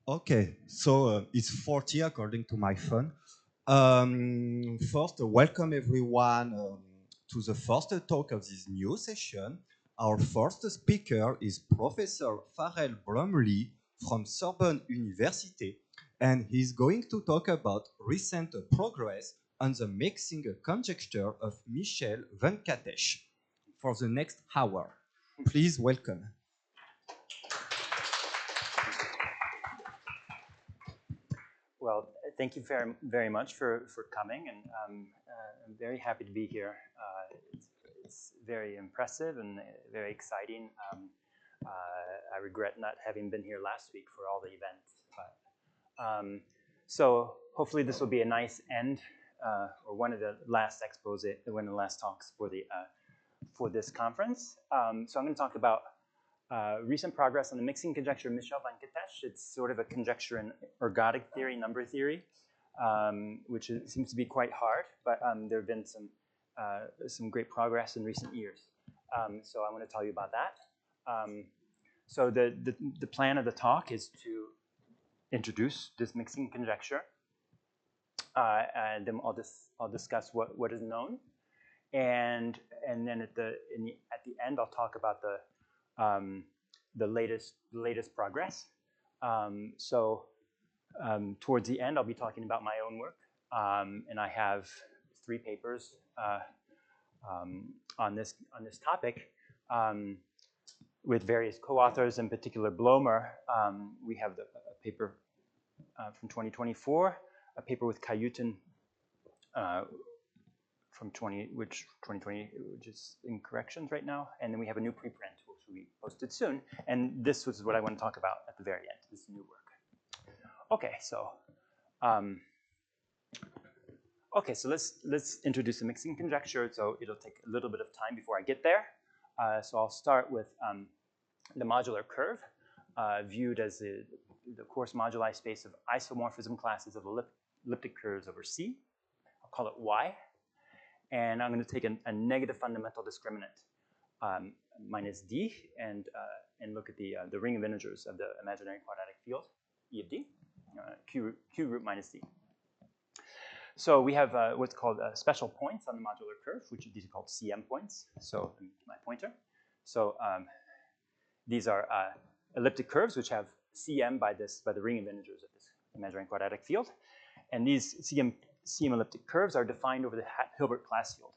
Okay, so it's 40 according to my phone. First, welcome everyone to the first talk of this new session. Our first speaker is Professor Farrell Brumley from Sorbonne University, and he's going to talk about recent progress on the mixing conjecture of Michel Venkatesh for the next hour. Please welcome. Well, thank you very much for coming, and I'm very happy to be here. It's very impressive and very exciting. I regret not having been here last week for all the events. So hopefully this will be a nice end, or one of the last one of the last talks for this conference. So I'm going to talk about recent progress on the mixing conjecture of Michel and Venkatesh. It's sort of a conjecture in ergodic theory, number theory, which seems to be quite hard, but there have been some great progress in recent years. So I want to tell you about that. So the plan of the talk is to introduce this mixing conjecture, and then I'll discuss what is known, and then at the end I'll talk about the latest progress. Towards the end, I'll be talking about my own work, and I have 3 papers on this topic with various co-authors. In particular, Blomer. We have a paper from 2024, a paper with Kayutin from 2020, which is in corrections right now, and then we have a new preprint which will be posted soon. And this was what I want to talk about at the very end. This new work. Okay, so let's introduce the mixing conjecture. So it'll take a little bit of time before I get there. So I'll start with the modular curve, viewed as the coarse moduli space of isomorphism classes of elliptic curves over C. I'll call it Y. And I'm going to take a negative fundamental discriminant minus D and look at the ring of integers of the imaginary quadratic field E of D, Q root minus D. So we have what's called special points on the modular curve, which these are called CM points. So my pointer. So these are elliptic curves which have CM by the ring of integers of this imaginary quadratic field, and these CM elliptic curves are defined over the Hilbert class field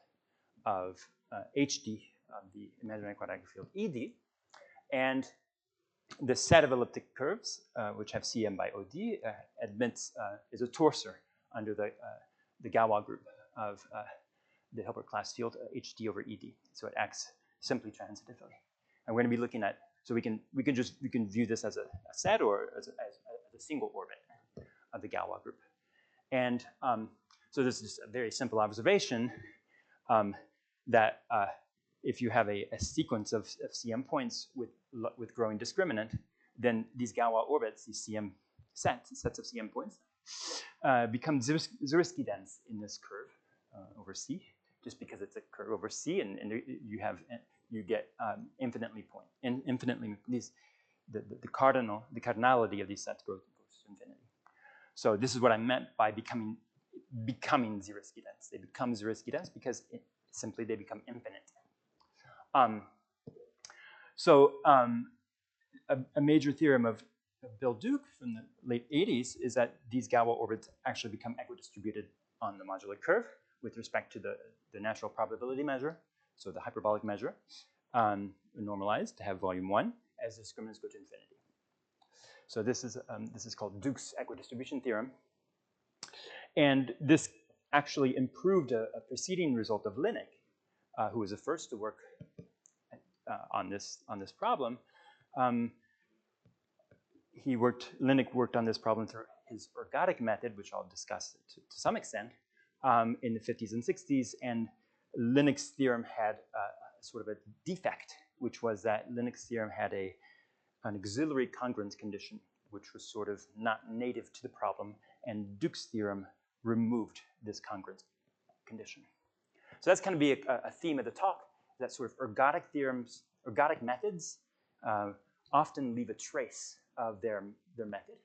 of HD of the imaginary quadratic field ED, and the set of elliptic curves which have CM by OD is a torsor under the Galois group of the Hilbert class field HD over ED. So it acts simply transitively, and we're going to be looking at, so we can view this as a set or as a single orbit of the Galois group. And so this is a very simple observation that if you have a sequence of CM points with growing discriminant, then these Galois orbits, these CM sets of CM points, become Zariski dense in this curve over C, just because it's a curve over C, and you get infinitely the cardinality of these sets goes to infinity. So this is what I meant by becoming Zariski dense. They become Zariski dense because simply they become infinite. A major theorem of Bill Duke from the late 80s is that these Galois orbits actually become equidistributed on the modular curve with respect to the natural probability measure, so the hyperbolic measure, normalized to have volume 1 as the discriminants go to infinity. So this is called Duke's equidistribution theorem, and this actually improved a preceding result of Linnick, who was the first to work on this problem. Linnick worked on this problem through his ergodic method, which I'll discuss to some extent, in the 50s and 60s. And Linnick's theorem had sort of a defect, which was that Linnick's theorem had an auxiliary congruence condition, which was sort of not native to the problem, and Duke's theorem removed this congruence condition. So that's going to be a theme of the talk, that sort of ergodic theorems, ergodic methods often leave a trace of their method.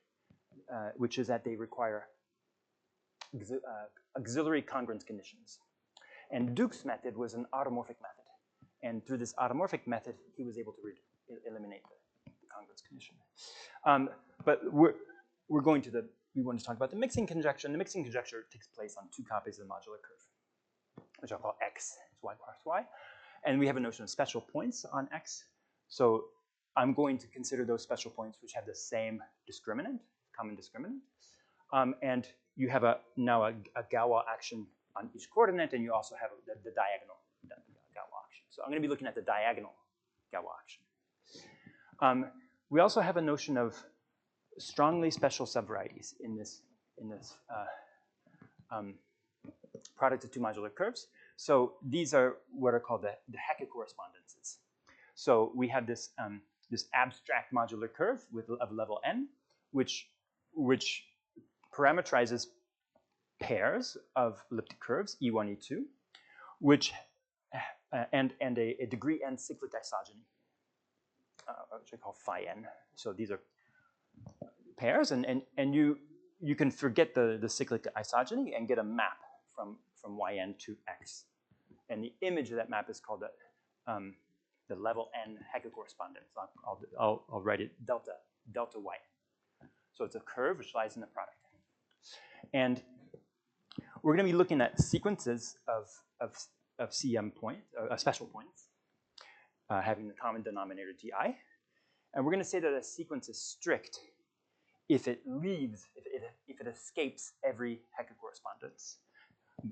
which is that they require auxiliary congruence conditions. And Duke's method was an automorphic method. And through this automorphic method, he was able to eliminate the congruence condition. But we want to talk about the mixing conjecture. And the mixing conjecture takes place on two copies of the modular curve, which I'll call x, y cross y. And we have a notion of special points on x. So I'm going to consider those special points which have the same discriminant, common discriminant. And you have now a Galois action on each coordinate, and you also have the diagonal Galois action. So I'm going to be looking at the diagonal Galois action. We also have a notion of strongly special subvarieties in this product of two modular curves. So these are what are called the Hecke correspondences. So we have this abstract modular curve of level n, which parameterizes pairs of elliptic curves, E1, E2, which and a degree n cyclic isogeny, which I call phi n. So these are pairs, and you can forget the cyclic isogeny and get a map from yn to x. And the image of that map is called the level n Hecke correspondence. I'll write it delta yn. So it's a curve which lies in the product. And we're going to be looking at sequences of CM points, special points, having the common denominator di. And we're going to say that a sequence is strict if it escapes every Hecke correspondence.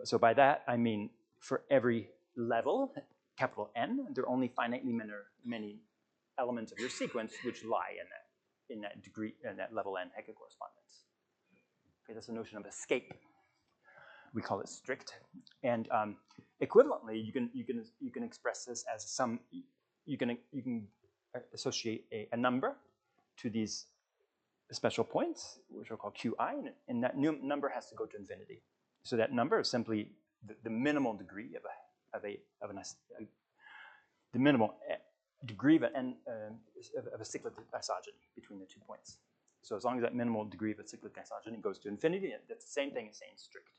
So by that, I mean for every level, capital N, there are only finitely many elements of your sequence which lie in that degree, in that level n Hecke correspondence. Okay, that's the notion of escape. We call it strict. And equivalently, you can express this as some. You can associate a number to these special points, which are called Qi, and that number has to go to infinity. So that number is simply the minimal degree the minimal degree of a cyclic isogeny between the 2 points. So as long as that minimal degree of a cyclic isogeny goes to infinity, that's the same thing as saying strict.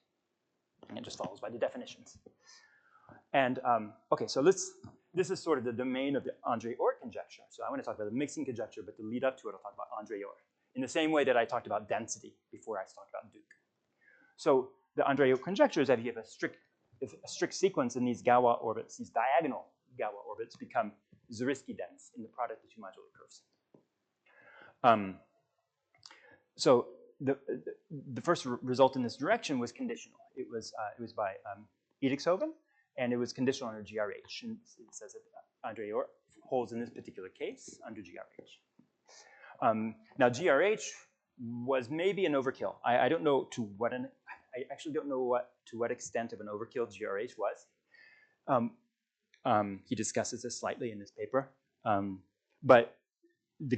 And it just follows by the definitions. And okay, so this is sort of the domain of the André-Oort conjecture. So I want to talk about the mixing conjecture, but to lead up to it, I'll talk about André-Oort in the same way that I talked about density before I talked about Duke. So the André-Oort conjecture is that if you have a strict sequence in these Galois orbits, these diagonal Galois orbits become Zariski dense in the product of two modular curves. So the first result in this direction was conditional. It was by Edixhoven, and it was conditional under GRH. And it says that André-Oort holds in this particular case under GRH. Now GRH was maybe an overkill. I don't know to what I actually don't know to what extent of an overkill GRH was. He discusses this slightly in his paper, but the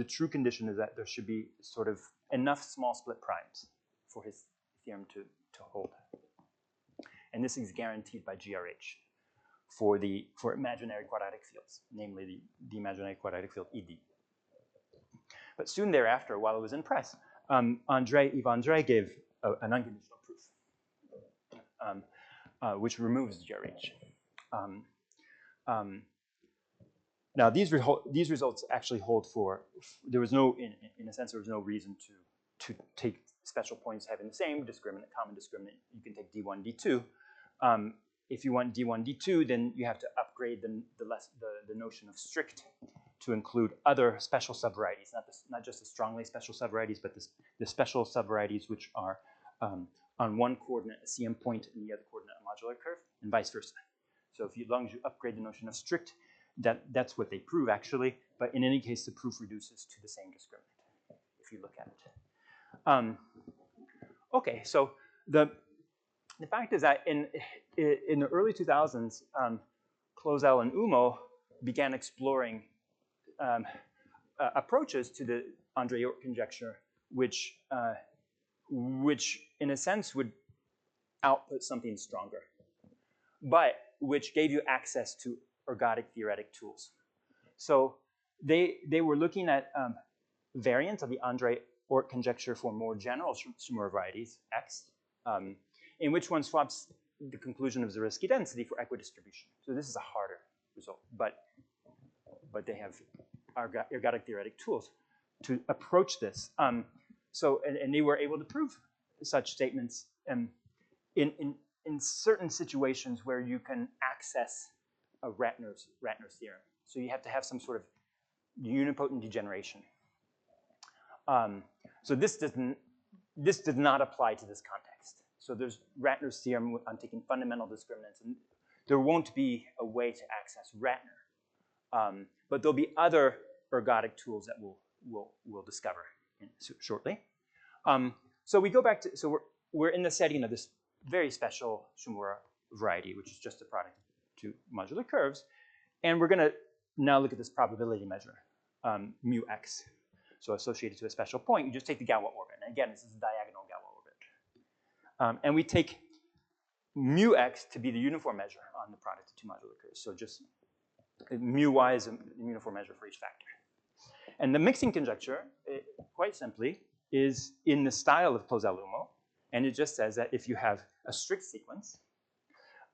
true condition is that there should be sort of enough small split primes for his theorem to hold. And this is guaranteed by GRH for imaginary quadratic fields, namely the imaginary quadratic field ED. But soon thereafter, while it was in press, Yves André gave an unconditional proof, which removes GRH. Now these results actually hold for. There was no, in a sense, there was no reason to take special points having the same discriminant, common discriminant. You can take D1, D2. If you want D1, D2, then you have to upgrade the notion of strict to include other special subvarieties, not just the strongly special subvarieties, but the special subvarieties which are on one coordinate a CM point and the other coordinate a modular curve, and vice versa. So as long as you upgrade the notion of strict, that's what they prove actually. But in any case, the proof reduces to the same discriminant if you look at it. Okay, so the fact is that in the early 2000s, Clozel and Umo began exploring approaches to the André-Oort conjecture, which in a sense would output something stronger, but which gave you access to ergodic theoretic tools. So they were looking at variants of the Oort conjecture for more general Shimura varieties, X, in which one swaps the conclusion of Zariski density for equidistribution. So this is a harder result, but they have ergodic theoretic tools to approach this. And they were able to prove such statements in certain situations where you can access a Ratner's theorem. So you have to have some sort of unipotent degeneration. So this does not apply to this context. So there's Ratner's theorem on taking fundamental discriminants, and there won't be a way to access Ratner. But there'll be other ergodic tools that we'll discover shortly. So we go back to, so we're in the setting of this very special Shimura variety, which is just a product of two modular curves. And we're going to now look at this probability measure, mu x. So associated to a special point, you just take the Galois orbit. And again, this is a diagonal Galois orbit. And we take mu x to be the uniform measure on the product of two modular curves. So just mu y is a uniform measure for each factor. And the mixing conjecture, quite simply, is in the style of Pozalumo. And it just says that if you have a strict sequence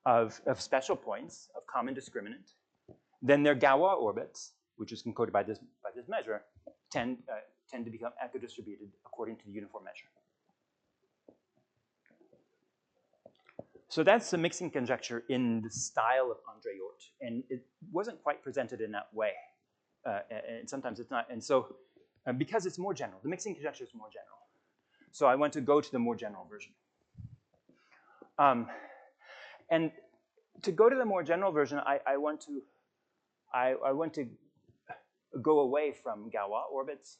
of special points of common discriminant, then their Galois orbits, which is encoded by this measure, tend to become equidistributed according to the uniform measure. So that's the mixing conjecture in the style of André Oort. And it wasn't quite presented in that way. And sometimes it's not. And so because it's more general, the mixing conjecture is more general. So I want to go to the more general version. And to go to the more general version, I want to go away from Galois orbits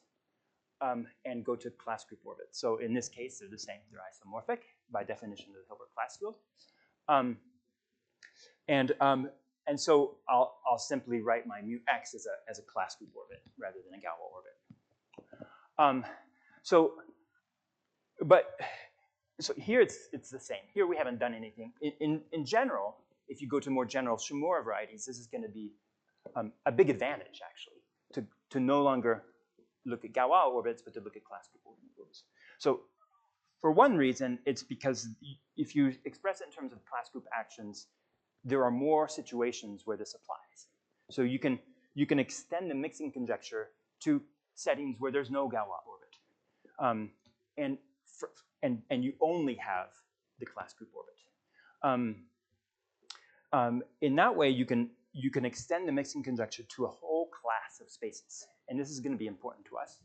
and go to class group orbits. So in this case, they're the same. They're isomorphic by definition of the Hilbert class field. And so I'll simply write my mu x as a class group orbit rather than a Galois orbit. So here it's the same. Here we haven't done anything. In general, if you go to more general Shimura varieties, this is going to be a big advantage, actually, to no longer look at Galois orbits, but to look at class group orbits. So for one reason, it's because if you express it in terms of class group actions, there are more situations where this applies. So you can extend the mixing conjecture to settings where there's no Galois orbit. And you only have the class group orbit. In that way, you can extend the mixing conjecture to a whole class of spaces. And this is going to be important to us.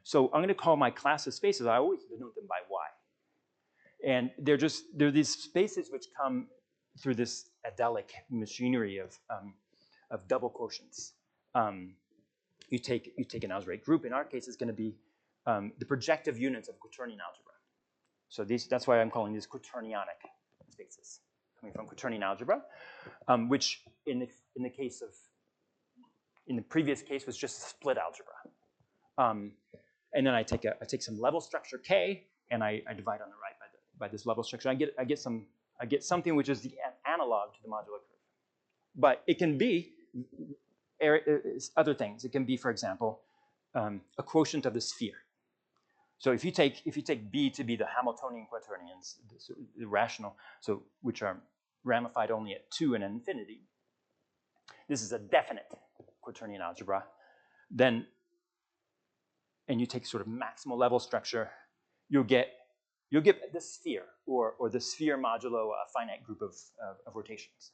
So I'm going to call my class of spaces, I always denote them by Y. And they're these spaces which come through this adelic machinery of double quotients. You take an algebraic group. In our case, it's going to be the projective units of quaternion algebra. So that's why I'm calling these quaternionic spaces, coming from quaternion algebra, which in the previous case was just split algebra. And then I take some level structure K, and I divide on the right by this level structure. I get something which is the analog to the modular curve. But it can be other things. It can be, for example, a quotient of the sphere. So if you take B to be the Hamiltonian quaternions, the rational, so which are ramified only at 2 and infinity, this is a definite quaternion algebra. Then, and you take sort of maximal level structure, you'll get the sphere or the sphere modulo a finite group of rotations.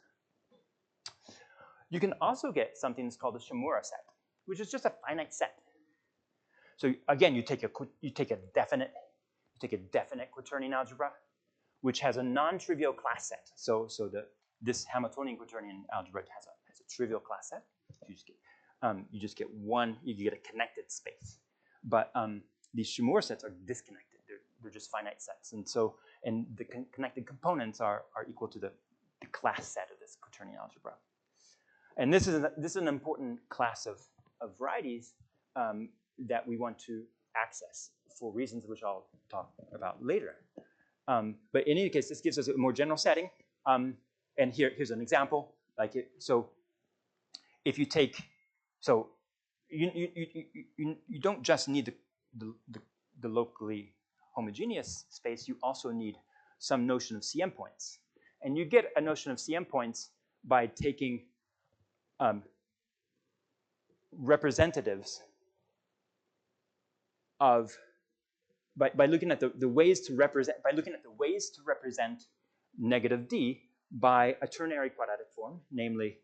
You can also get something that's called a Shimura set, which is just a finite set. So again, you take a definite quaternion algebra, which has a non-trivial class set. So this Hamiltonian quaternion algebra has a trivial class set. You just get one. You get a connected space. But these Shimura sets are disconnected. They're just finite sets, and the connected components are equal to the class set of this quaternion algebra. And this is an important class of varieties that we want to access for reasons which I'll talk about later. But in any case, this gives us a more general setting. And here's an example. So if you take, so you don't just need the the locally homogeneous space, you also need some notion of CM points. And you get a notion of CM points by taking representatives of, by looking at the ways to represent, negative d by a ternary quadratic form, namely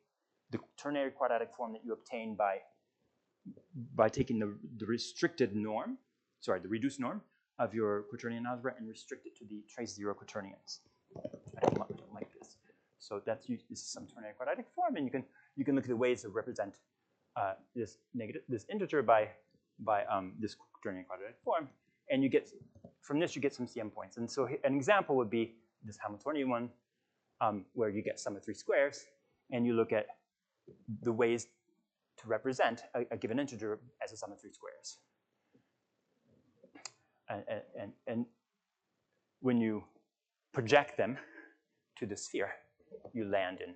the ternary quadratic form that you obtain by taking the restricted norm, the reduced norm of your quaternion algebra and restrict it to the trace zero quaternions. I don't like this. So this is some ternary quadratic form, and you can look at the ways to represent this integer by this quaternion quadratic form, and from this you get some CM points. And so an example would be this Hamiltonian one, where you get sum of three squares, and you look at the ways to represent a given integer as a sum of three squares. And when you project them to the sphere, you land in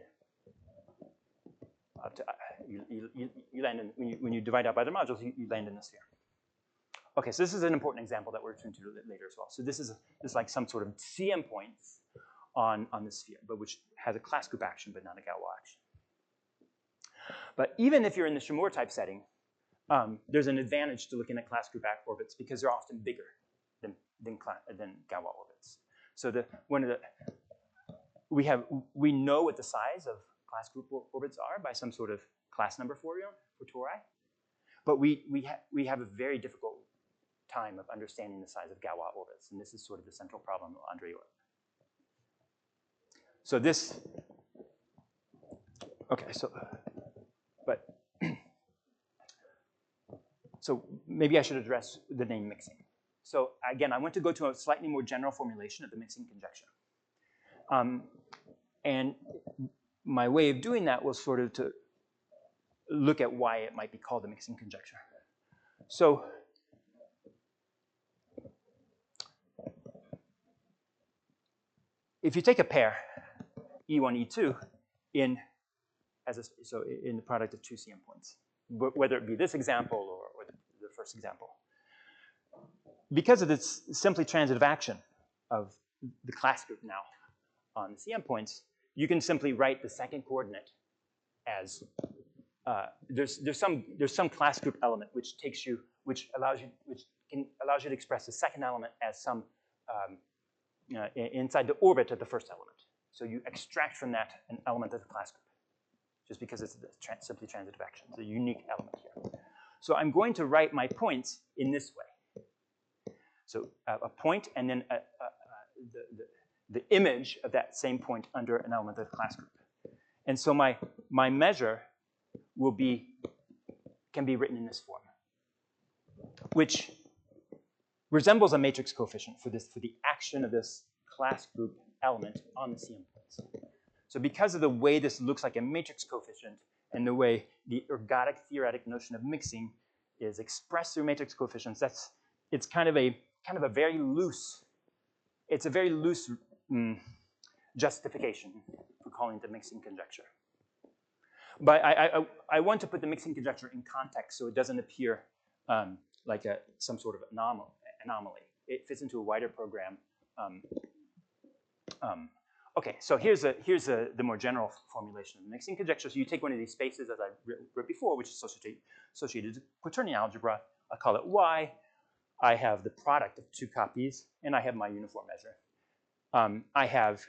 you land in, when you divide out by the modules, you land in the sphere. Okay, so this is an important example that we're going to do later as well. So this is like some sort of CM points on the sphere, but which has a class group action, but not a Galois action. But even if you're in the Chamour type setting, there's an advantage to looking at class group orbits because they're often bigger than Galois orbits. So we know what the size of class group orbits are by some sort of class number for tori, but we have a very difficult time of understanding the size of Galois orbits, and this is sort of the central problem of André orbit. So this, okay, so maybe I should address the name mixing. So again, I want to go to a slightly more general formulation of the mixing conjecture. And my way of doing that was sort of to look at why it might be called the mixing conjecture. So if you take a pair, E1, E2, in the product of two CM points, whether it be this example or the first example, because of this simply transitive action of the class group now on the CM points, you can simply write the second coordinate as there's some class group element which allows you to express the second element as some inside the orbit of the first element. So you extract from that an element of the class group, just because it's simply transitive action. It's a unique element here. So I'm going to write my points in this way. So a point and then the image of that same point under an element of the class group. And so my measure can be written in this form, which resembles a matrix coefficient for the action of this class group element on the CM points. So because of the way this looks like a matrix coefficient and the way the ergodic theoretic notion of mixing is expressed through matrix coefficients, it's kind of a very loose, it's a very loose justification for calling it the mixing conjecture. But I want to put the mixing conjecture in context so it doesn't appear like some sort of anomaly. It fits into a wider program. Okay, so here's the more general formulation of the mixing conjecture. So you take one of these spaces, as I wrote before, which is associated to quaternion algebra. I call it Y. I have the product of two copies, and I have my uniform measure. I have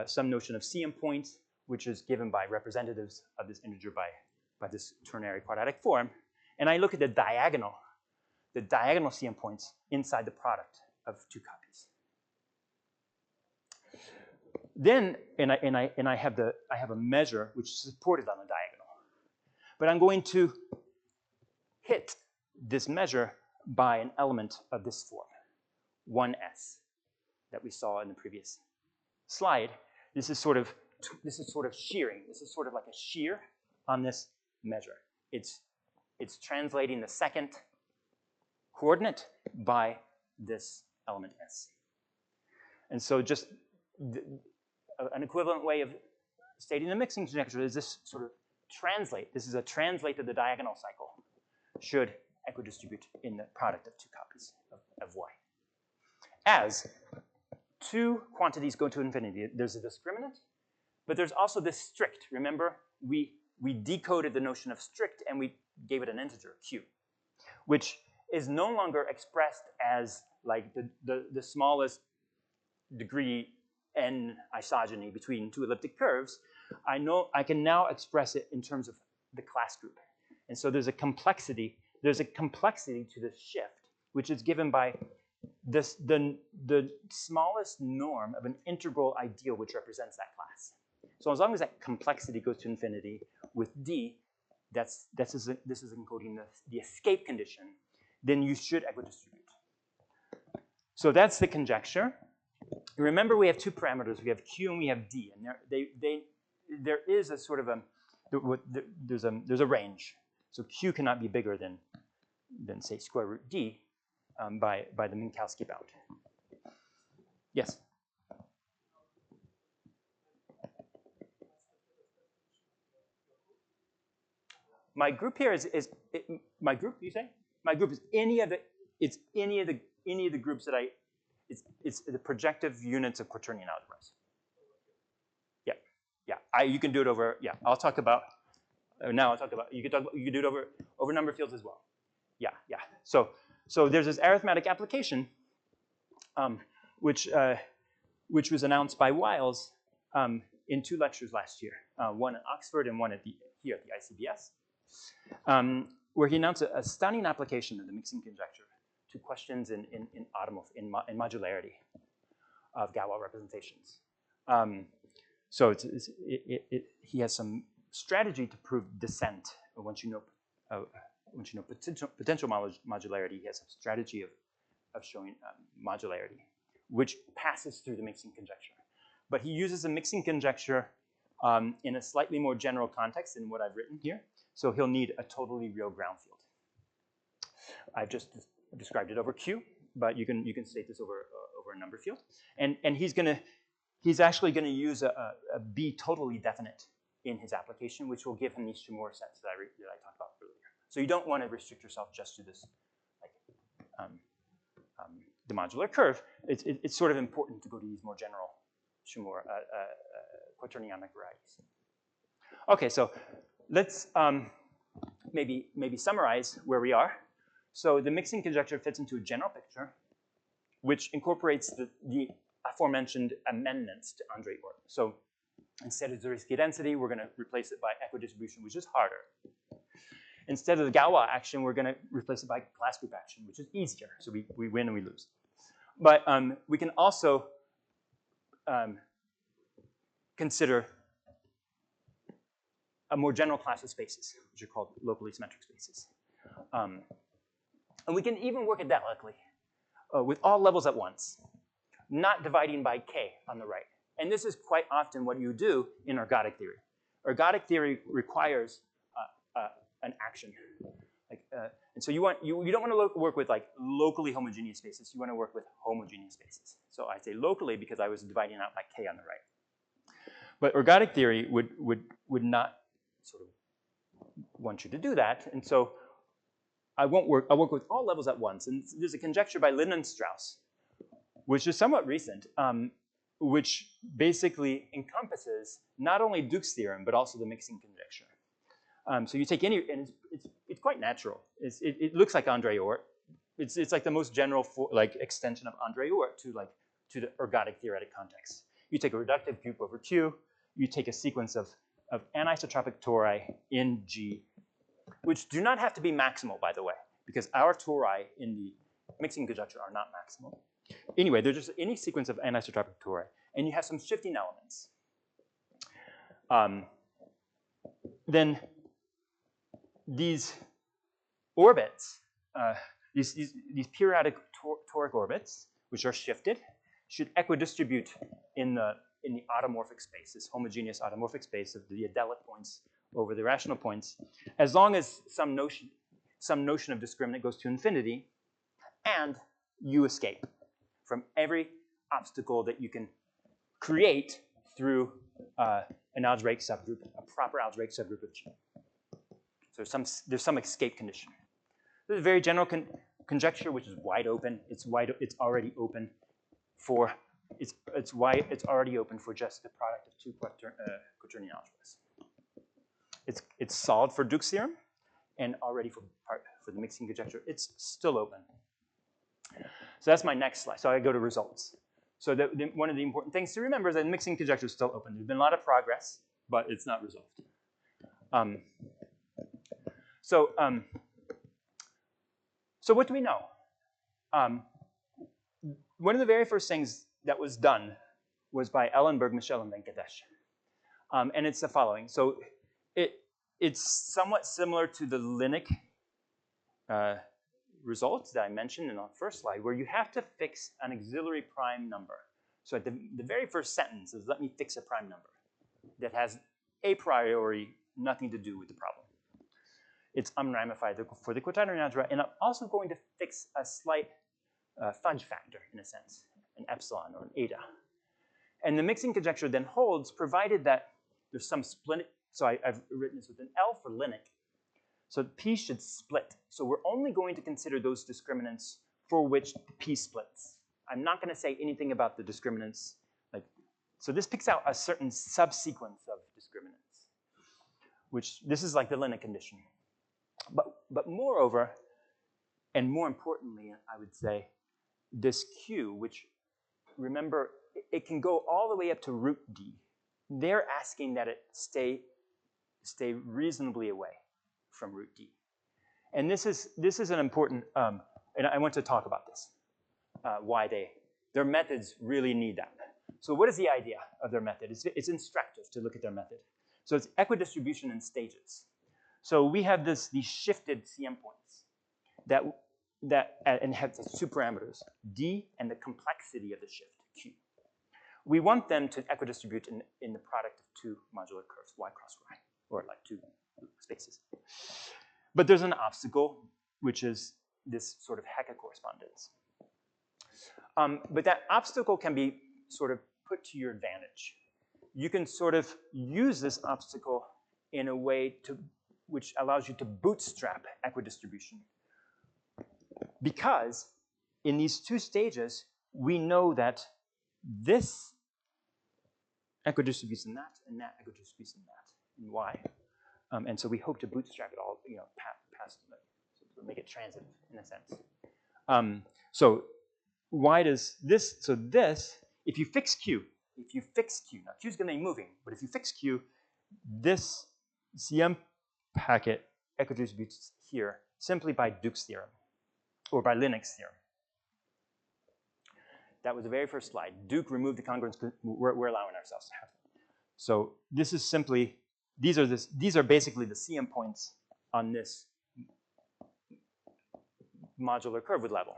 some notion of CM points, which is given by representatives of this integer by this ternary quadratic form. And I look at the diagonal CM points inside the product of two copies. Then, I have a measure which is supported on the diagonal. But I'm going to hit this measure by an element of this form, 1s, that we saw in the previous slide. This is sort of shearing. This is sort of like a shear on this measure. It's translating the second coordinate by this element s. And so just an equivalent way of stating the mixing conjecture is this sort of translate. This is a translate of the diagonal cycle. Should equidistribute in the product of two copies of y. As two quantities go to infinity, there's a discriminant, but there's also this strict. Remember, we decoded the notion of strict and we gave it an integer, q, which is no longer expressed as like the smallest degree n isogeny between two elliptic curves. I can now express it in terms of the class group. And so there's a complexity to this shift, which is given by this, the smallest norm of an integral ideal which represents that class. So as long as that complexity goes to infinity with D, this is encoding the escape condition, then you should equidistribute. So that's the conjecture. Remember, we have two parameters. We have Q and we have D, and there is a sort of there's a range. So Q cannot be bigger than say square root D by the Minkowski bound. Yes. My group here is my group. You say my group is any of the groups that it's the projective units of quaternion algebras. Yeah. You can do it over. Yeah, I'll talk about. Now I'll talk about. You can do it over number fields as well. Yeah. So there's this arithmetic application, which was announced by Wiles in 2 lectures last year, one at Oxford and one here at the ICBS, where he announced a stunning application of the mixing conjecture to questions in modularity of Galois representations. So he has some strategy to prove descent. Once you know potential modularity, he has some strategy of showing modularity, which passes through the mixing conjecture. But he uses a mixing conjecture in a slightly more general context than what I've written here. So he'll need a totally real ground field. I've just described it over Q, but you can state this over a number field. And he's actually gonna use a B totally definite in his application, which will give him these Shimura sets that I talked about earlier. So you don't want to restrict yourself just to this, like, the modular curve. It's sort of important to go to these more general Shimura quaternionic varieties. Okay, so let's maybe summarize where we are. So the mixing conjecture fits into a general picture, which incorporates the aforementioned amendments to André Oort. So instead of Zariski density, we're going to replace it by equidistribution, which is harder. Instead of the Galois action, we're going to replace it by class group action, which is easier. So we win and we lose. But we can also consider a more general class of spaces, which are called locally symmetric spaces. And we can even work adelically with all levels at once, not dividing by k on the right. And this is quite often what you do in ergodic theory. Ergodic theory requires an action. And so you don't want to work with like locally homogeneous spaces. You want to work with homogeneous spaces. So I say locally because I was dividing out by k on the right. But ergodic theory would not sort of want you to do that. And so I'll work with all levels at once. And there's a conjecture by Lindenstrauss, which is somewhat recent, which basically encompasses not only Duke's theorem, but also the mixing conjecture. So you take any, and it's quite natural. It looks like André Oort. It's like the most general extension of André Oort to the ergodic theoretic context. You take a reductive group over Q. You take a sequence of anisotropic tori in G, which do not have to be maximal, by the way, because our tori in the mixing conjecture are not maximal. Anyway, there's just any sequence of anisotropic tori, and you have some shifting elements. Then these orbits, these periodic toric orbits, which are shifted, should equidistribute in the automorphic space, this homogeneous automorphic space of the adelic points over the rational points, as long as some notion of discriminant goes to infinity, and you escape from every obstacle that you can create through an algebraic subgroup, a proper algebraic subgroup of G. So there's some escape condition. This is a very general conjecture, which is wide open. It's already open for it's already open for just the product of two quaternion algebras. It's solved for Duke's theorem, and already for the mixing conjecture, it's still open. So that's my next slide. So I go to results. So one of the important things to remember is that the mixing conjecture is still open. There's been a lot of progress, but it's not resolved. So what do we know? One of the very first things that was done was by Ellenberg, Michel, and Venkatesh. And it's the following. So it's somewhat similar to the Linux results that I mentioned in the first slide, where you have to fix an auxiliary prime number. So at the very first sentence is, let me fix a prime number that has a priori nothing to do with the problem. It's unramified for the quaternion algebra, and I'm also going to fix a slight fudge factor, in a sense, an epsilon or an eta. And the mixing conjecture then holds, provided that there's some split. So I've written this with an L for Linux. So P should split. So we're only going to consider those discriminants for which P splits. I'm not going to say anything about the discriminants. So this picks out a certain subsequence of discriminants, which this is like the Linux condition. But moreover, and more importantly, I would say, this Q, which, remember, it can go all the way up to root D. They're asking that it stay reasonably away from root D. And this is an important, and I want to talk about this, why their methods really need that. So what is the idea of their method? It's instructive to look at their method. So it's equidistribution in stages. So we have these shifted CM points and have two parameters, D and the complexity of the shift, Q. We want them to equidistribute in the product of two modular curves, y cross y, or like two spaces. But there's an obstacle, which is this sort of Hecke correspondence. But that obstacle can be sort of put to your advantage. You can sort of use this obstacle in a way which allows you to bootstrap equidistribution. Because in these two stages, we know that this equidistributes in that, and that equidistributes in that, in y. And so we hope to bootstrap it all, past, so make it transitive in a sense. So why does this? So this, if you fix Q, now Q is going to be moving, but if you fix Q, this CM packet equidistributes here simply by Duke's theorem, or by Linux theorem. That was the very first slide. Duke removed the congruence we're allowing ourselves to have. So this is simply, these are basically the CM points on this modular curve with level.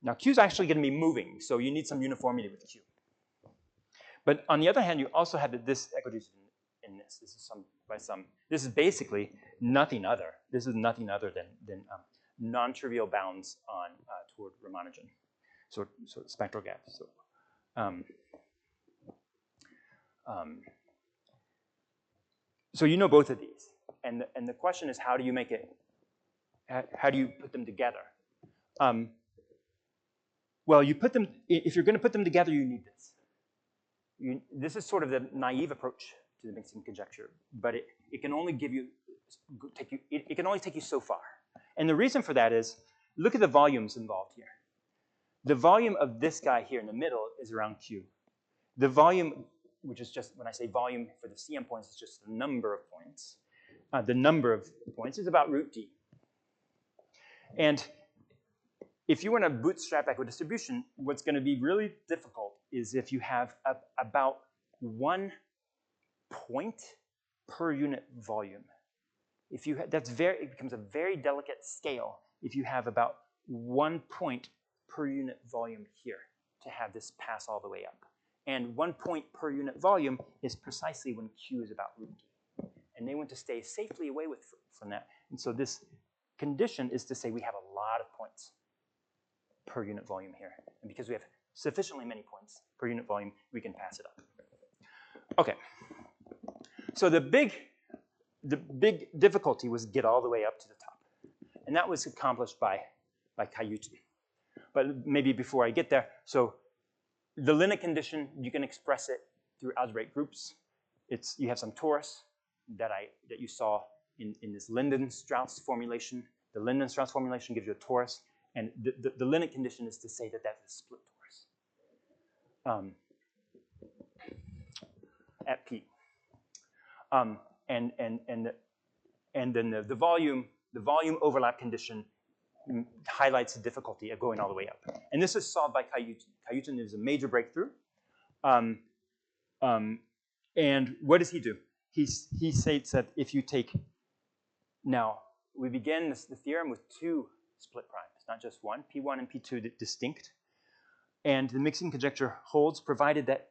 Now Q is actually going to be moving, so you need some uniformity with Q. But on the other hand, you also have this equidistribution in this. This is basically nothing other. This is nothing other than non-trivial bounds on toward Ramanujan, sort of spectral gaps. So you know both of these, and the question is, how do you make it? How do you put them together? Well, you put them. If you're going to put them together, you need this. This is sort of the naive approach to the mixing conjecture, but it can only it can only take you so far. And the reason for that is, look at the volumes involved here. The volume of this guy here in the middle is around Q. The volume, which is just, when I say volume for the CM points, is just the number of points. The number of points is about root D. And if you want to bootstrap equidistribution, what's going to be really difficult is if you have about 1 point per unit volume. If you it becomes a very delicate scale if you have about 1 point per unit volume here to have this pass all the way up. And 1 point per unit volume is precisely when Q is about root D. And they want to stay safely away from that. And so this condition is to say we have a lot of points per unit volume here. And because we have sufficiently many points per unit volume, we can pass it up. Okay. So the big the big difficulty was get all the way up to the top. And that was accomplished by Kayutin. But maybe before I get there, so the limit condition, you can express it through algebraic groups. You have some torus that you saw in this Linden-Strauss formulation. The Linden-Strauss formulation gives you a torus, and the limit condition is to say that that's a split torus at P. And then the volume overlap condition highlights the difficulty of going all the way up. And this is solved by Kayutin. Kayutin is a major breakthrough. And what does he do? He states that if you take, now we begin the theorem with two split primes, not just one, P1 and P2 distinct. And the mixing conjecture holds provided that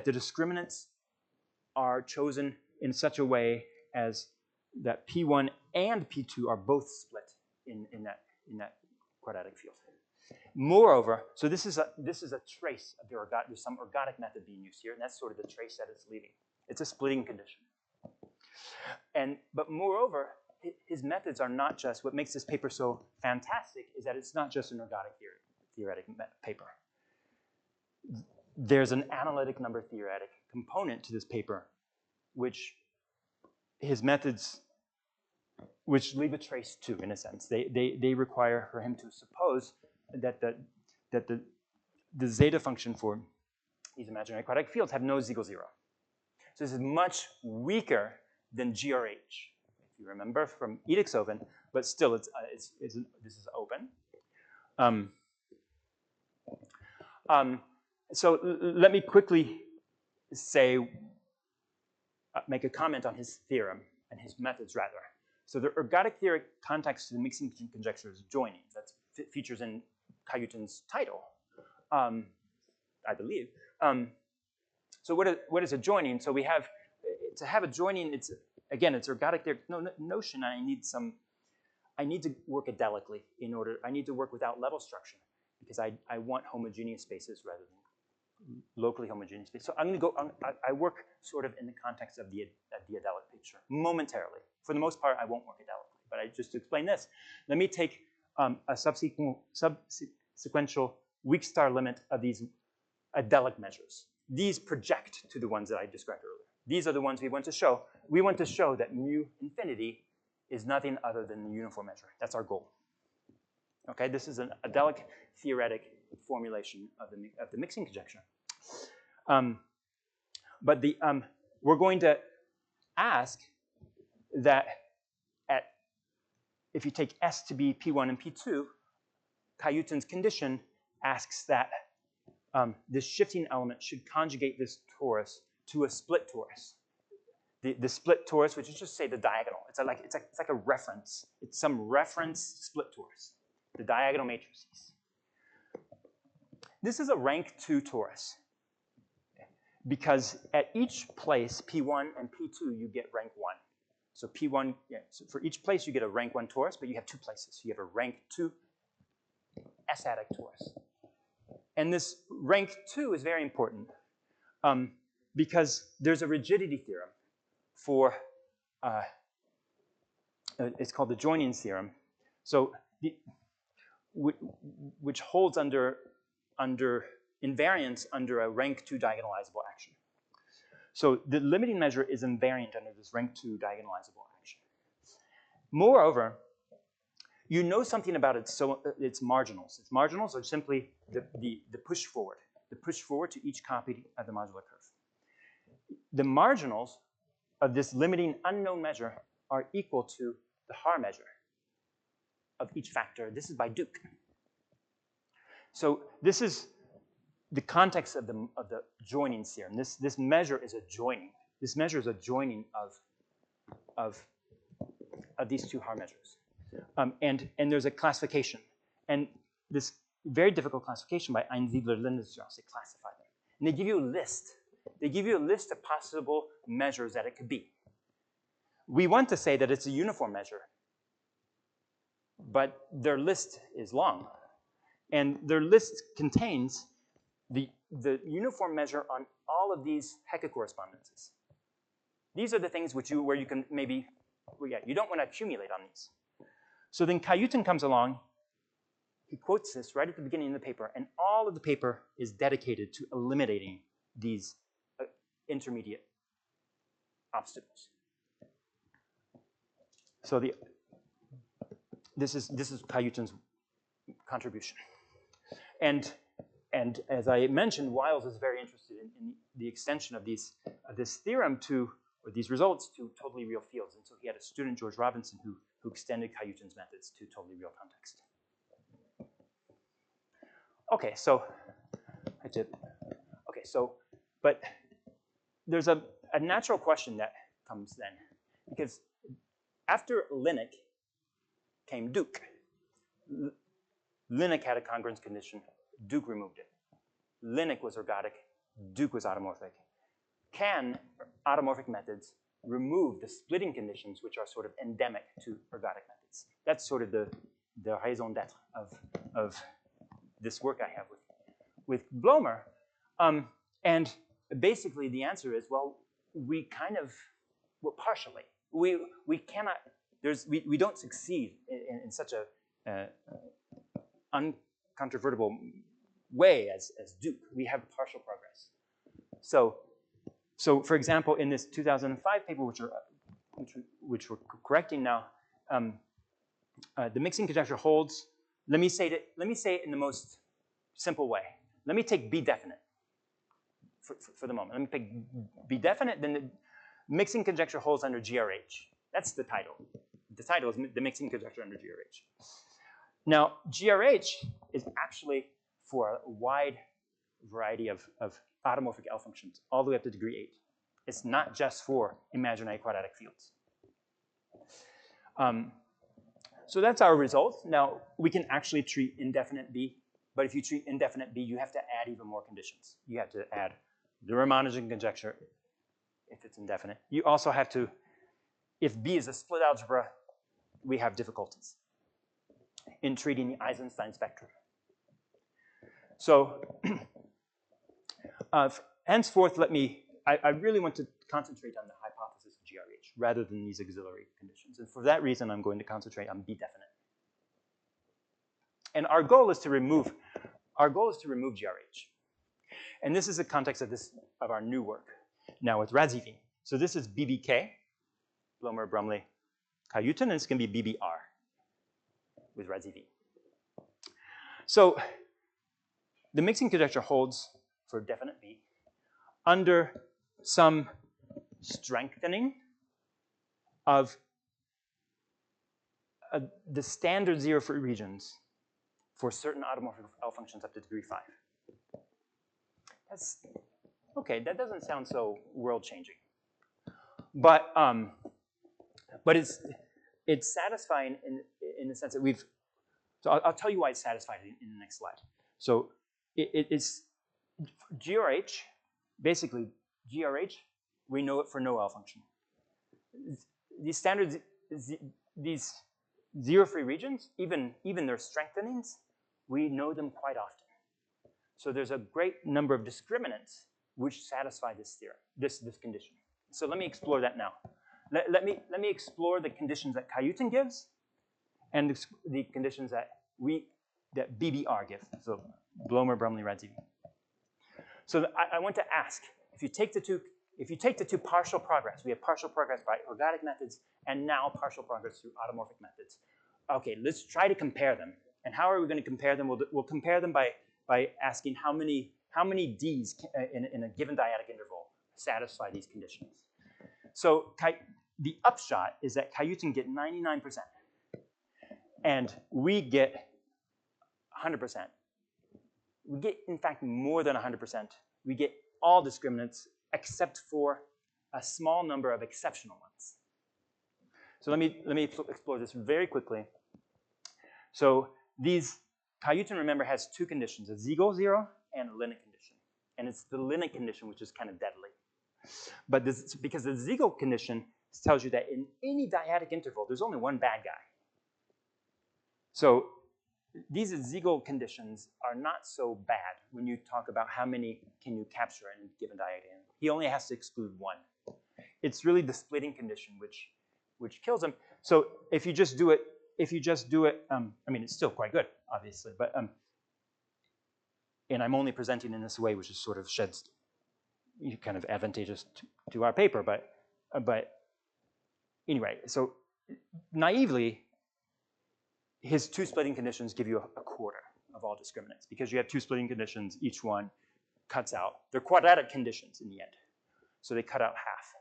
the discriminants are chosen in such a way as that P1 and P2 are both split in that quadratic field. Moreover, so this is a trace of there's some ergodic method being used here, and that's sort of the trace that it's leaving. It's a splitting condition. But moreover, his methods are not just, what makes this paper so fantastic is that it's not just an ergodic theoretic paper. There's an analytic number theoretic component to this paper, which his methods, which leave a trace to, in a sense. They require for him to suppose that the zeta function for these imaginary quadratic fields have no z equals 0. So this is much weaker than GRH, if you remember from Edixhoven, but still this is open. So let me quickly make a comment on his theorem and his methods rather. So the ergodic theoretic context to the mixing conjecture is joining. That features in Kayutin's title, I believe. So what is a joining? So we have, to have a joining, it's ergodic theoretic notion, and I need to work adelically I need to work without level structure because I want homogeneous spaces rather than locally homogeneous space. So I'm going to go, I work sort of in the context of the adelic picture momentarily. For the most part, I won't work adelically, but just to explain this, let me take a subsequential weak star limit of these adelic measures. These project to the ones that I described earlier. These are the ones we want to show. We want to show that mu infinity is nothing other than the uniform measure. That's our goal. Okay, this is an adelic theoretic formulation of the mixing conjecture. But we're going to ask that if you take S to be P1 and P2, Kayutin's condition asks that this shifting element should conjugate this torus to a split torus. The split torus, which is just say the diagonal. It's like a reference. It's some reference split torus. The diagonal matrices. This is a rank 2 torus because at each place, P1 and P2, you get rank 1. So P1, so for each place, you get a rank 1 torus, but you have two places. You have a rank 2 S-adic torus. And this rank 2 is very important because there's a rigidity theorem for, it's called the joining theorem. So which holds under invariance under a rank 2 diagonalizable action. So the limiting measure is invariant under this rank 2 diagonalizable action. Moreover, you know something about its marginals. Its marginals are simply the push forward to each copy of the modular curve. The marginals of this limiting unknown measure are equal to the Haar measure of each factor. This is by Duke. So this is the context of the joining theorem. This measure is a joining. This measure is a joining of these two Haar measures. And there's a classification. And this very difficult classification by Einsiedler-Lindenstrauss, they classify them. And they give you a list. They give you a list of possible measures that it could be. We want to say that it's a uniform measure, but their list is long. And their list contains the uniform measure on all of these Hecke correspondences. These are the things where you can maybe, well, yeah, you don't want to accumulate on these. So then Kayutin comes along. He quotes this right at the beginning of the paper, and all of the paper is dedicated to eliminating these intermediate obstacles. So this is Kayutin's contribution. And as I mentioned, Wiles is very interested in the extension of this theorem to, or these results, to totally real fields. And so he had a student, George Robinson, who extended Kayutin's methods to totally real context. Okay, so but there's a natural question that comes then, because after Linux came Duke. Linux had a congruence condition, Duke removed it. Linux was ergodic, Duke was automorphic. Can automorphic methods remove the splitting conditions which are sort of endemic to ergodic methods? That's sort of the raison d'etre of this work I have with Blomer. And basically the answer is, well, partially. We cannot, we don't succeed in such a uncontrovertible way as Duke. We have partial progress. So for example, in this 2005 paper, which we're correcting now, the mixing conjecture holds. Let me say it in the most simple way. Let me take B definite for the moment. Let me pick B definite, then the mixing conjecture holds under GRH. That's the title. The title is the mixing conjecture under GRH. Now, GRH is actually for a wide variety of automorphic L functions, all the way up to degree 8. It's not just for imaginary quadratic fields. So that's our result. Now, we can actually treat indefinite B, but if you treat indefinite B, you have to add even more conditions. You have to add the Ramanujan conjecture if it's indefinite. You also have to, if B is a split algebra, we have difficulties in treating the Eisenstein spectrum. So henceforth, I really want to concentrate on the hypothesis of GRH rather than these auxiliary conditions. And for that reason, I'm going to concentrate on B definite. And our goal is to remove GRH. And this is the context of our new work now with Radzivi. So this is BBK, Blomer, Brumley, Kayutin, and it's going to be BBR with Radzivi. So the mixing conjecture holds for definite B under some strengthening of the standard zero-free regions for certain automorphic L functions up to degree 5. That's okay. That doesn't sound so world-changing, but it's satisfying in the sense that we've. So I'll tell you why it's satisfied in the next slide. So it's GRH. Basically, GRH, we know it for no L function. These standards, these zero-free regions, even their strengthenings, we know them quite often. So there's a great number of discriminants which satisfy this theorem, this condition. So let me explore that now. Let me explore the conditions that Kayutin gives and the conditions that BBR gives. So Blomer, Brumley, Radzivi. So I want to ask, if you take the two partial progress, we have partial progress by ergodic methods and now partial progress through automorphic methods. Okay, let's try to compare them. And how are we going to compare them? We'll compare them by asking how many Ds in a given dyadic interval satisfy these conditions. So the upshot is that Kayutin get 99%, and we get 100%. We get, in fact, more than 100%. We get all discriminants except for a small number of exceptional ones. So let me explore this very quickly. So Kayutin, remember, has two conditions, a Siegel zero and a Linux condition. And it's the Linux condition which is kind of deadly. But because the Siegel condition tells you that in any dyadic interval, there's only one bad guy. So these Siegel conditions are not so bad when you talk about how many can you capture in a given dyadic interval. He only has to exclude one. it's really the splitting condition which kills them. So if you just do it, I mean, it's still quite good, obviously, but and I'm only presenting in this way, which is sort of sheds kind of advantageous to our paper, but anyway, so naively, his two splitting conditions give you a quarter of all discriminants because you have two splitting conditions, each one cuts out. They're quadratic conditions in the end, so they cut out half.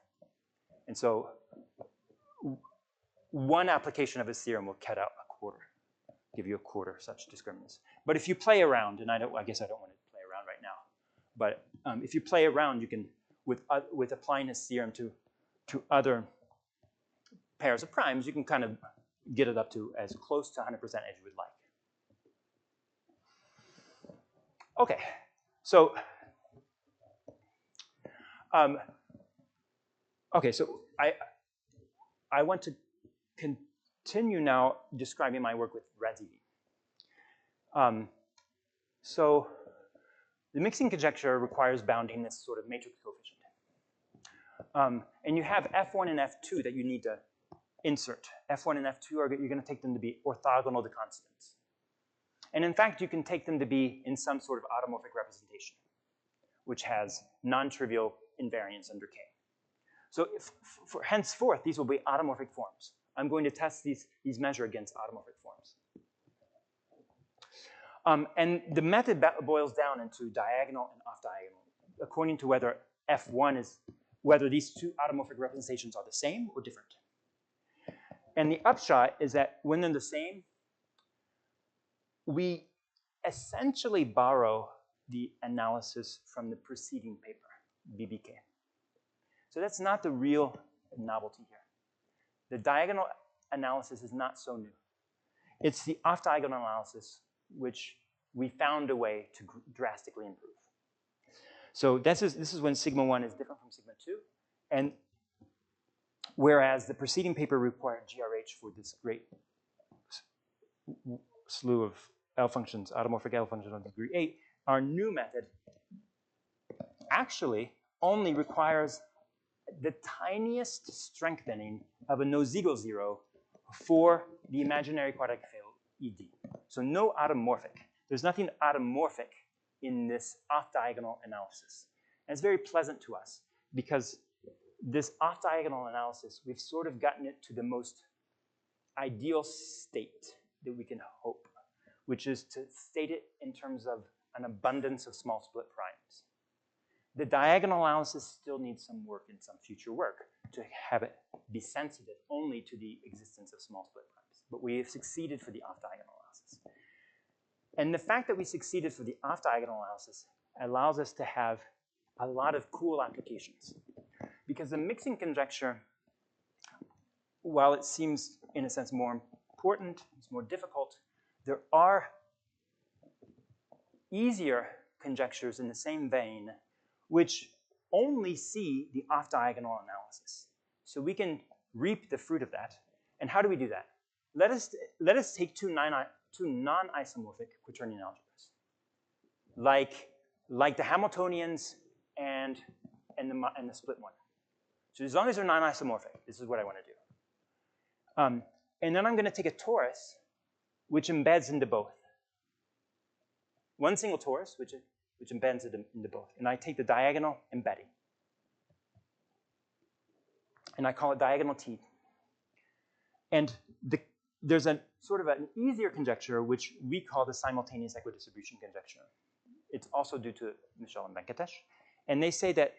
And so one application of his theorem will cut out a quarter, give you a quarter such discriminants. But if you play around, and I guess I don't want to play around right now, but if you play around, you can, with applying his theorem to other pairs of primes, you can kind of get it up to as close to 100% as you would like. Okay, so I want to continue now describing my work with Radziwi. So the mixing conjecture requires bounding this sort of matrix coefficient. And you have F1 and F2 that you need to insert. F1 and F2, you're going to take them to be orthogonal to constants. And in fact, you can take them to be in some sort of automorphic representation, which has non-trivial invariance under K. So henceforth, these will be automorphic forms. I'm going to test these measure against automorphic forms. And the method boils down into diagonal and off-diagonal, according to whether F1 is, whether these two automorphic representations are the same or different. And the upshot is that when they're the same, we essentially borrow the analysis from the preceding paper, BBK. So that's not the real novelty here. The diagonal analysis is not so new. It's the off-diagonal analysis which we found a way to drastically improve. So this is when sigma 1 is different from sigma 2. And whereas the preceding paper required GRH for this great slew of L functions, automorphic L functions on degree 8, our new method actually only requires the tiniest strengthening of a no-Ziegel zero for the imaginary quadratic field ED. So no automorphic. There's nothing automorphic in this off-diagonal analysis. And it's very pleasant to us because this off-diagonal analysis, we've sort of gotten it to the most ideal state that we can hope, which is to state it in terms of an abundance of small split primes. The diagonal analysis still needs some work in some future work to have it be sensitive only to the existence of small split primes. But we have succeeded for the off-diagonal analysis. And the fact that we succeeded for the off-diagonal analysis allows us to have a lot of cool applications. Because the mixing conjecture, while it seems, in a sense, more important, it's more difficult, there are easier conjectures in the same vein which only see the off-diagonal analysis. So we can reap the fruit of that. And how do we do that? Let us take two non-isomorphic quaternion algebras, like the Hamiltonians and the split one. So as long as they're non-isomorphic, this is what I want to do. And then I'm going to take a torus which embeds into both. One single torus which embeds into both. And I take the diagonal embedding. And I call it diagonal T. And there's a sort of an easier conjecture which we call the simultaneous equidistribution conjecture. It's also due to Michel and Venkatesh. And they say that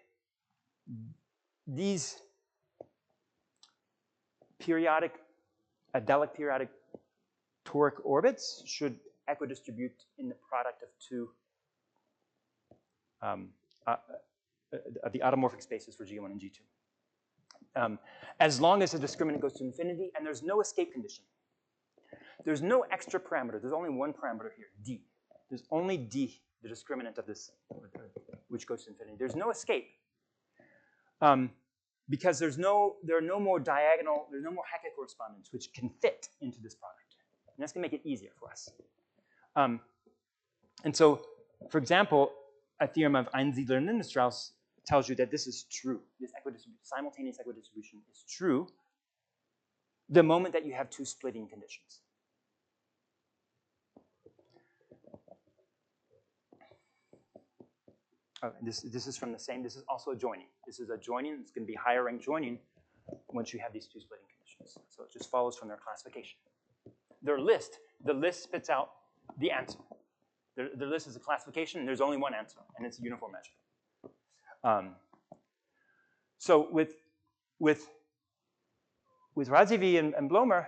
these adelic periodic toric orbits should equidistribute in the product of two of the automorphic spaces for G1 and G2. As long as the discriminant goes to infinity and there's no escape condition. There's no extra parameter. There's only one parameter here, D. There's only D, the discriminant of this, which goes to infinity. There's no escape. Because there are no more diagonal, there's no more Hecke correspondence which can fit into this product. And that's going to make it easier for us. And so, for example, a theorem of Einsiedler and Lindenstrauss tells you that this is true. This simultaneous equidistribution is true the moment that you have two splitting conditions. Okay, this is from the same, this is also a joining. This is a joining, it's going to be higher rank joining once you have these two splitting conditions. So it just follows from their classification. The list spits out the answer. The list is a classification, and there's only one answer, and it's a uniform measure. So with Radzivi and Blomer,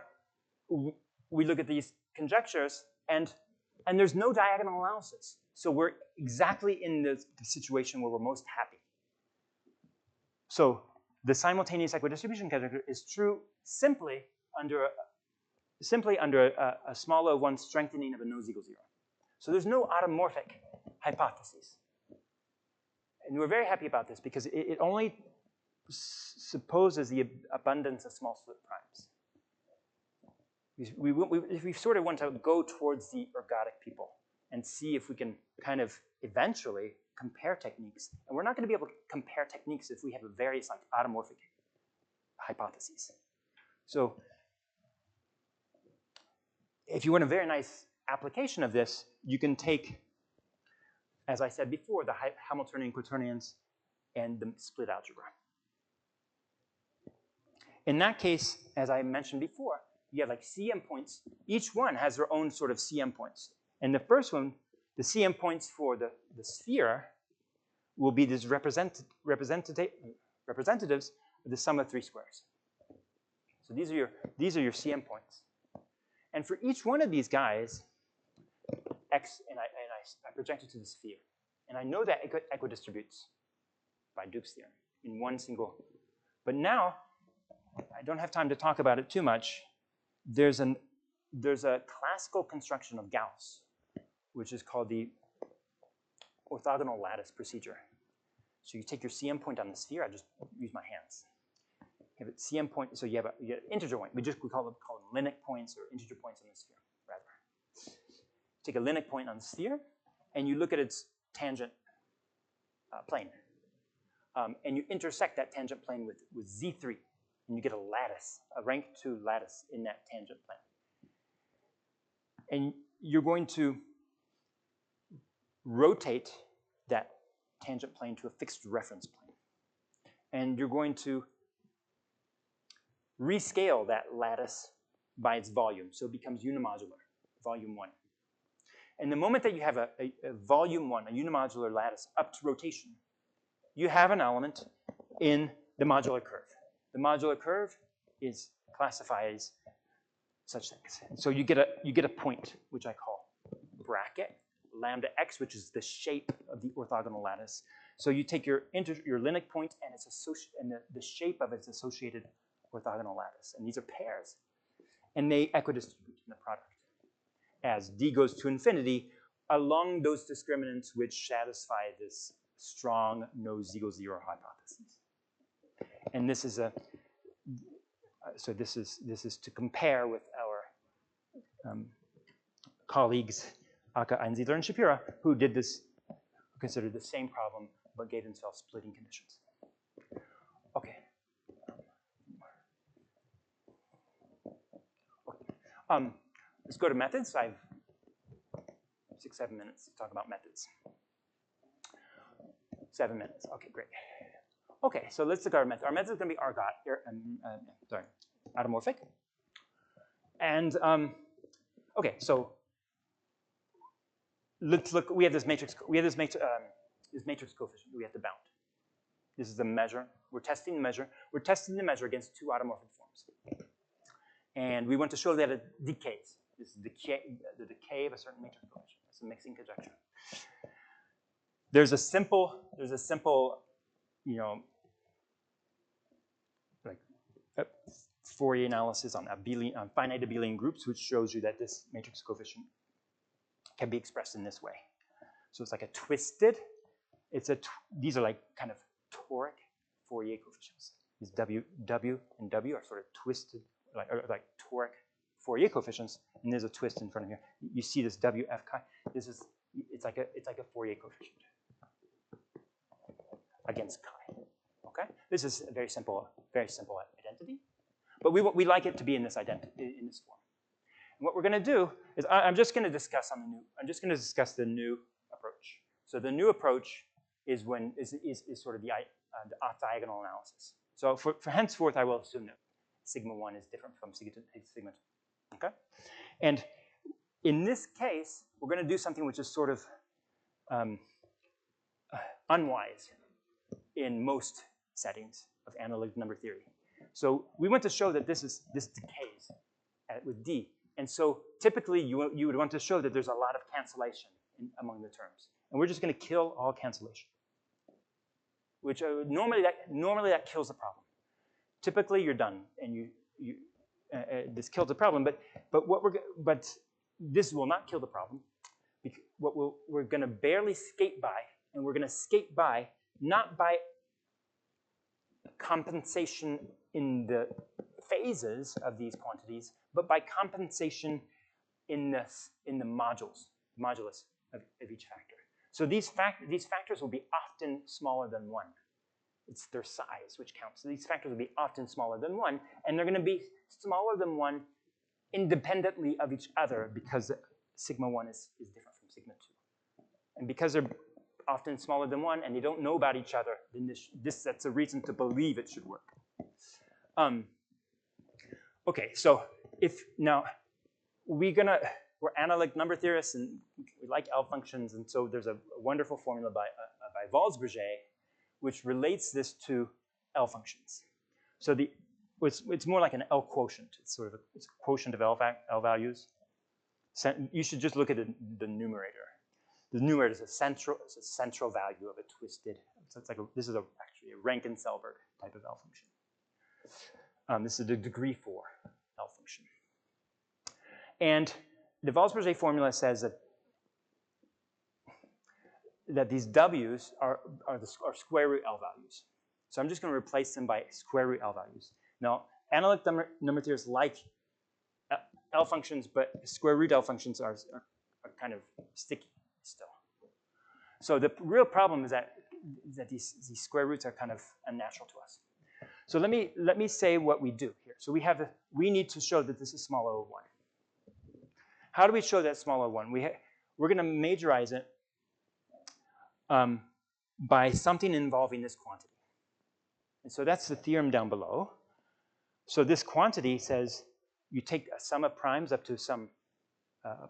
we look at these conjectures, and there's no diagonal analysis. So we're exactly in the situation where we're most happy. So the simultaneous equidistribution conjecture is true simply under a small O1 strengthening of a nose equals 0. So there's no automorphic hypotheses. And we're very happy about this because it only supposes the abundance of small split primes. We sort of want to go towards the ergodic people and see if we can kind of eventually compare techniques. And we're not going to be able to compare techniques if we have a various like automorphic hypotheses. So if you want a very nice application of this, you can take, as I said before, the Hamiltonian quaternions and the split algebra. In that case, as I mentioned before, you have like CM points. Each one has their own sort of CM points. And the first one, the CM points for the sphere will be these representatives of the sum of three squares. So these are your CM points. And for each one of these guys, X, and I project it to the sphere. And I know that it equidistributes by Duke's theorem in one single. But now, I don't have time to talk about it too much. There's a classical construction of Gauss, which is called the orthogonal lattice procedure. So you take your CM point on the sphere. I just use my hands. You have a CM point. So you have an integer point. We call them Linux points or integer points on the sphere, rather. Take a Linux point on the sphere, and you look at its tangent plane. And you intersect that tangent plane with Z3. And you get a lattice, a rank 2 lattice in that tangent plane. And you're going to rotate that tangent plane to a fixed reference plane. And you're going to rescale that lattice by its volume. So it becomes unimodular, volume 1. And the moment that you have a volume 1, a unimodular lattice up to rotation, you have an element in the modular curve. The modular curve is classified as such things. And so you get a point, which I call bracket, lambda x, which is the shape of the orthogonal lattice. So you take your Linux point and the shape of its associated orthogonal lattice. And these are pairs. And they equidistribute in the product as d goes to infinity along those discriminants which satisfy this strong nose equals 0 hypothesis. And this is this is to compare with our colleagues Aka, Einsiedler, and Shapira, who did this, who considered the same problem, but gave themselves splitting conditions. Okay. Let's go to methods. I have 6-7 minutes to talk about methods. 7 minutes. Okay, great. Okay, so let's look at our method. Our method is going to be automorphic. And okay, so let's look. We have this matrix. This matrix coefficient we have to bound. This is the measure. We're testing the measure. We're testing the measure against two automorphic forms, and we want to show that it decays. This is the decay of a certain matrix coefficient. It's a mixing conjecture. There's a simple, like Fourier analysis on finite abelian groups, which shows you that this matrix coefficient can be expressed in this way. So it's like a twisted. These are like kind of toric Fourier coefficients. These W and W are sort of twisted, like toric Fourier coefficients, and there's a twist in front of here. You see this WF chi. It's like a Fourier coefficient. against chi. Okay, this is a very simple identity, but we like it to be in this form. And what we're going to do is I'm just going to discuss the new approach. So the new approach is sort of the off-diagonal analysis. So for henceforth, I will assume that sigma 1 is different from sigma 2. Okay, and in this case, we're going to do something which is sort of unwise in most settings of analytic number theory. So we want to show that this decays with D. And so typically you would want to show that there's a lot of cancellation among the terms. And we're just going to kill all cancellation, which normally that kills the problem. Typically you're done, and this kills the problem. But this will not kill the problem. We're going to barely skate by, and we're going to skate by not by compensation in the phases of these quantities, but by compensation in the modulus of each factor. So these factors will be often smaller than 1. It's their size which counts. So these factors will be often smaller than 1, and they're going to be smaller than 1 independently of each other because sigma 1 is different from sigma 2. And because they're often smaller than 1 and they don't know about each other, then that's a reason to believe it should work. Okay, so we're analytic number theorists and we like L functions, and so there's a wonderful formula by Walsberger which relates this to L functions. So it's more like an L quotient. It's a quotient of L values. You should just look at the numerator. The numerator is a central value of a twisted. So it's like this is actually a Rankin-Selberg type of L function. This is the degree 4 L function. And the Walsberger formula says that these W's are square root L values. So I'm just going to replace them by square root L values. Now, analytic number theorists like L functions, but square root L functions are kind of sticky still. So the real problem is that these square roots are kind of unnatural to us. So let me say what we do here. So we need to show that this is smaller than 1. How do we show that smaller than 1? We're going to majorize it by something involving this quantity. And so that's the theorem down below. So this quantity says you take a sum of primes up to some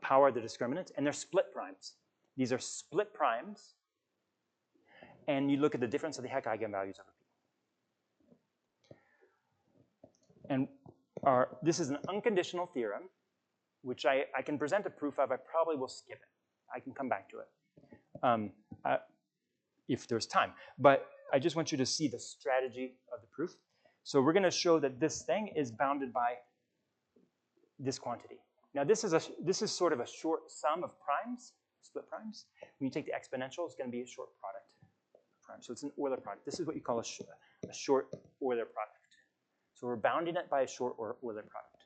power of the discriminant, and they're split primes. These are split primes, and you look at the difference of the Heck eigenvalues over P. And this is an unconditional theorem, which I can present a proof of. I probably will skip it. I can come back to it if there's time. But I just want you to see the strategy of the proof. So we're going to show that this thing is bounded by this quantity. Now this is sort of a short sum of primes, split primes. When you take the exponential, it's going to be a short product of primes. So it's an Euler product. This is what you call a short Euler product. So we're bounding it by a short Euler product.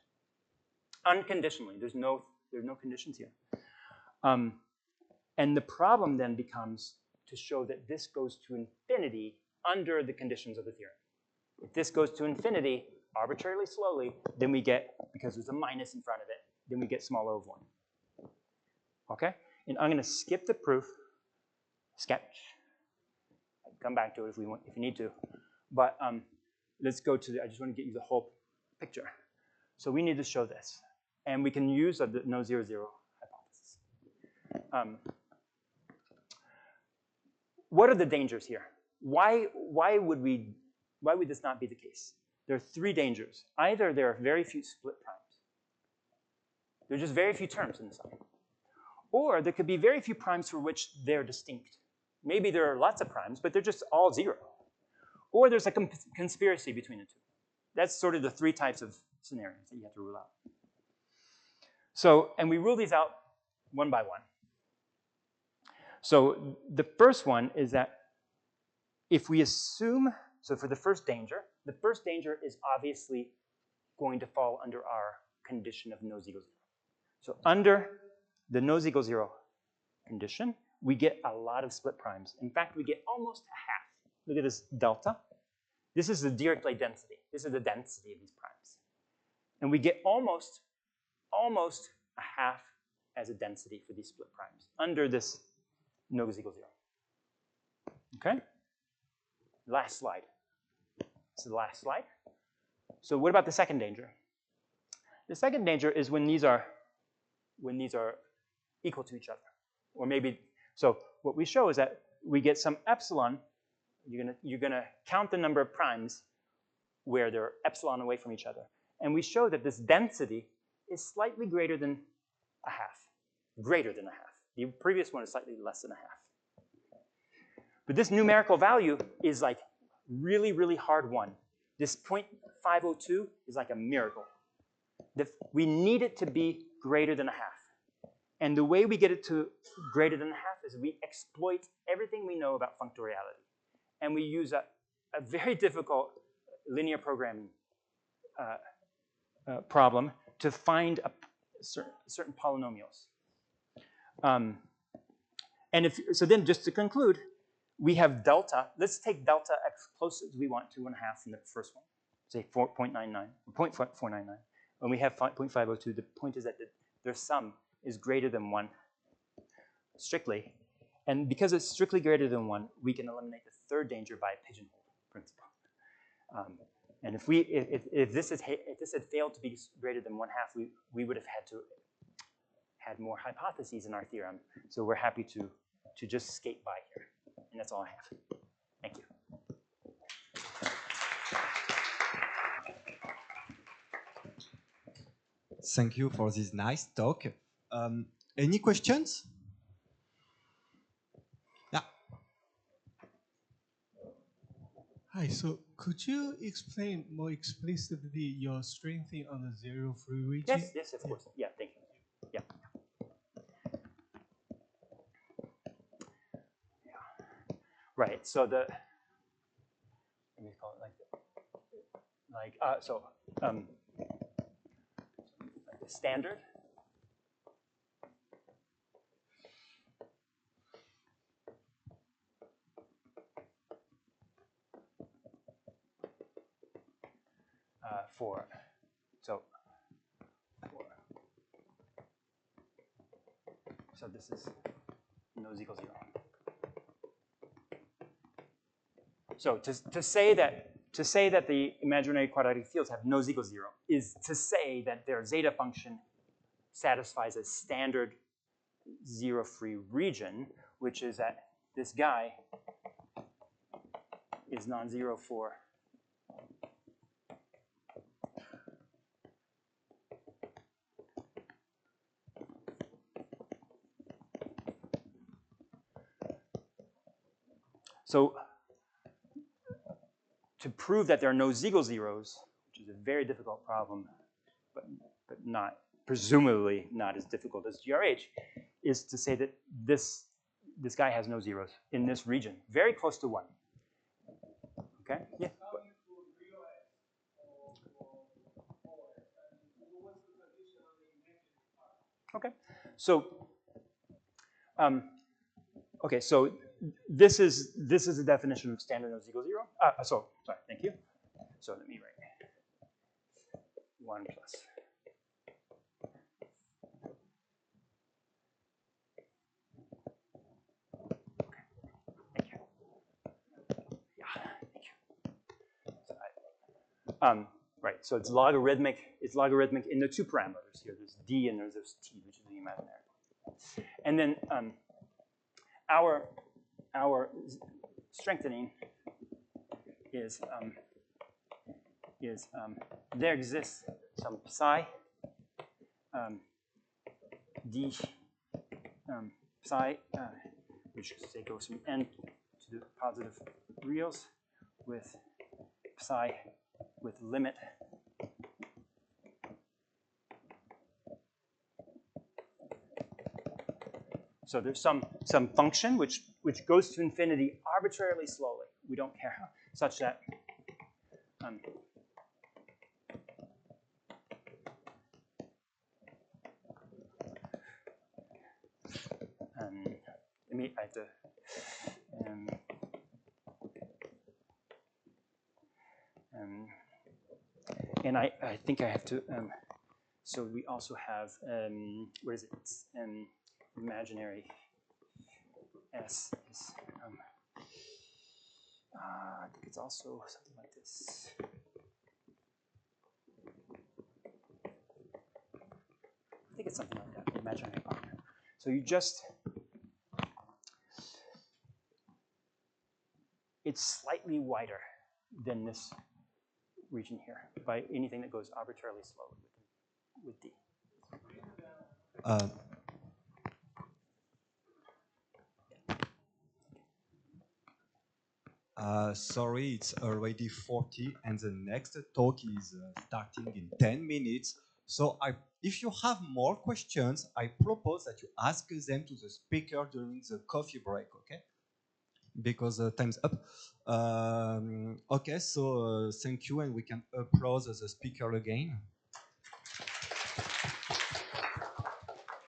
Unconditionally. There's no conditions here. And the problem then becomes to show that this goes to infinity under the conditions of the theorem. If this goes to infinity arbitrarily slowly, then we get, because there's a minus in front of it, then we get small O of 1. Okay? And I'm going to skip the proof, sketch. I can come back to it if you need to. But let's go to I just want to get you the whole picture. So we need to show this. And we can use the no 0, 0 hypothesis. What are the dangers here? Why would this not be the case? There are 3 dangers. Either there are very few split primes. There are just very few terms in the sum. Or there could be very few primes for which they're distinct. Maybe there are lots of primes, but they're just all 0. Or there's a conspiracy between the 2. That's sort of the 3 types of scenarios that you have to rule out. So, and we rule these out one by one. So the first one is that if we assume, so for the first danger is obviously going to fall under our condition of no z equals 0. So under the no z equals 0 condition, we get a lot of split primes. In fact, we get almost a half. look at this delta. This is the Dirichlet density. This is the density of these primes. And we get almost a half as a density for these split primes under this no is equal 0. Okay? Last slide. This is the last slide. So what about the second danger? The second danger is when these are equal to each other. Or maybe, so what we show is that we get some epsilon. You're gonna count the number of primes where they're epsilon away from each other. And we show that this density is slightly greater than a half. Greater than a half. The previous one is slightly less than a half. But this numerical value is like really, really hard won. This 0.502 is like a miracle. We need it to be greater than a half. And the way we get it to greater than a half is we exploit everything we know about functoriality. And we use a very difficult linear programming problem to find certain polynomials. So then just to conclude, we have delta. Let's take delta as close as we want to 1/2 in the first one, say 4.99, 0.499. When we have 0.502, the point is that their sum is greater than 1 strictly. And because it's strictly greater than 1, we can eliminate the third danger by a pigeonhole principle. And if this had failed to be greater than 1/2, we would have had more hypotheses in our theorem. So we're happy to just skate by here. And that's all I have. Thank you. Thank you for this nice talk. Any questions? Yeah. Hi, so could you explain more explicitly your string thing on the 0 free region? Yes, of course. Yeah, thank you. Yeah. Right. So let me call it like the standard. So this is no is equal 0. So to say that the imaginary quadratic fields have no is equal 0 is to say that their zeta function satisfies a standard 0 free region, which is that this guy is non-zero for so to prove that there are no Ziegel zeros, which is a very difficult problem, but not presumably not as difficult as GRH, is to say that this guy has no zeros in this region, very close to 1. Okay? Yeah. Okay. So okay, so this is the definition of standard no Ziegel 0. Sorry, thank you. So let me write 1 plus. Okay, thank you. Yeah, thank you. So right, so it's logarithmic. It's logarithmic in the 2 parameters here. There's d and there's t, which is the imaginary. And then our strengthening is there exists some psi d psi which say goes from n to the positive reals with psi with limit so there's some function which goes to infinity arbitrarily slowly. We don't care how, such that I have to And I think I have to, so we also have, what is it? It's, imaginary S is, I think it's also something like this. I think it's something like that, imaginary R. So you just, it's slightly wider than this region here by anything that goes arbitrarily slow with D. Sorry, it's already 40, and the next talk is starting in 10 minutes. So if you have more questions, I propose that you ask them to the speaker during the coffee break, okay? Because time's up. Okay, so thank you, and we can applaud the speaker again.